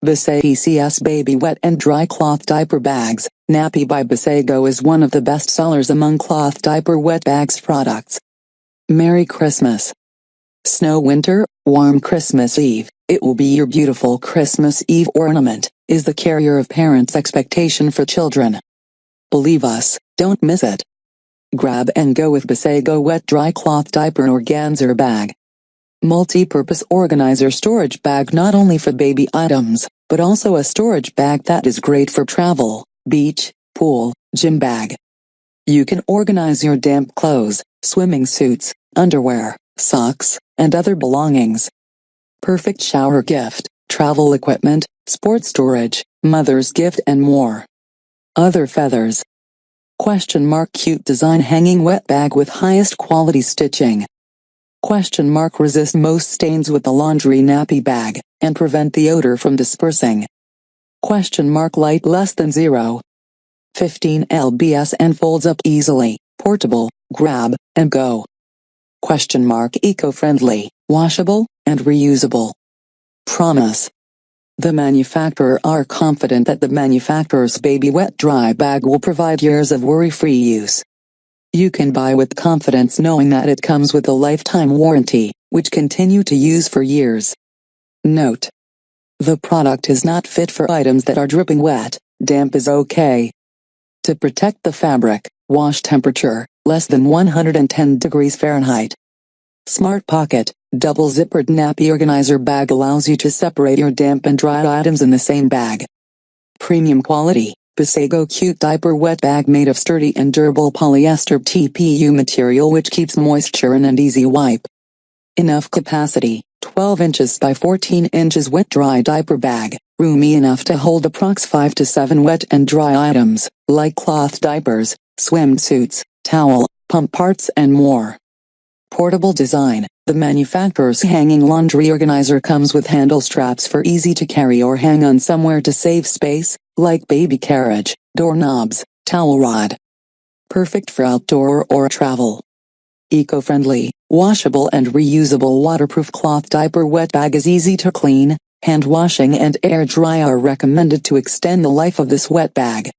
BESEGO Baby Wet and Dry Cloth Diaper Bags. Nappy by BESEGO is one of the best sellers among cloth diaper wet bags products. Merry Christmas. Snow Winter, Warm Christmas Eve. It will be your beautiful Christmas Eve ornament, is the carrier of parents' expectation for children. Believe us, don't miss it. Grab and go with BESEGO Wet Dry Cloth Diaper Organza Bag. Multi-purpose organizer storage bag, not only for baby items, but also a storage bag that is great for travel, beach, pool, gym bag. You can organize your damp clothes, swimming suits, underwear, socks, and other belongings. Perfect shower gift, travel equipment, sports storage, mother's gift and more. Other feathers. Cute design hanging wet bag with highest quality stitching. Resist most stains with the laundry nappy bag, and prevent the odor from dispersing. Light less than 0.15 lbs and folds up easily, portable, grab, and go. Eco-friendly, washable, and reusable. Promise. The manufacturer are confident that the manufacturer's baby wet dry bag will provide years of worry-free use. You can buy with confidence knowing that it comes with a lifetime warranty, which continue to use for years. Note: the product is not fit for items that are dripping wet. Damp is okay. To protect the fabric, wash temperature, less than 110 degrees Fahrenheit. Smart Pocket, double zippered nappy organizer bag allows you to separate your damp and dry items in the same bag. Premium quality, BESEGO Cute Diaper Wet Bag made of sturdy and durable polyester TPU material which keeps moisture in and easy wipe. Enough capacity, 12 inches by 14 inches wet dry diaper bag, roomy enough to hold approx 5 to 7 wet and dry items, like cloth diapers, swimsuits, towel, pump parts and more. Portable design. The manufacturer's hanging laundry organizer comes with handle straps for easy to carry or hang on somewhere to save space, like baby carriage, doorknobs, towel rod. Perfect for outdoor or travel. Eco-friendly, washable and reusable waterproof cloth diaper wet bag is easy to clean. Hand washing and air dry are recommended to extend the life of this wet bag.